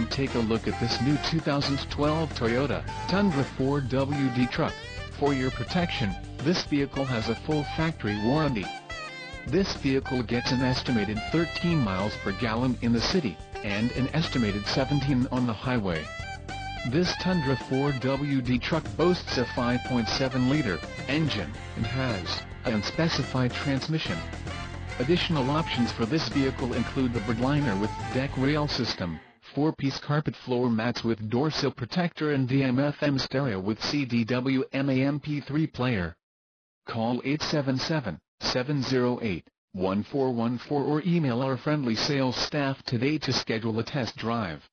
Come take a look at this new 2012 Toyota Tundra 4WD truck. For your protection, this vehicle has a full factory warranty. This vehicle gets an estimated 13 miles per gallon in the city, and an estimated 17 on the highway. This Tundra 4WD truck boasts a 5.7-liter engine, and has an unspecified transmission. Additional options for this vehicle include the birdliner with deck rail system, 4-piece carpet floor mats with door sill protector, and AM/FM stereo with CD/WM/MP3 player. Call 877-708-1414 or email our friendly sales staff today to schedule a test drive.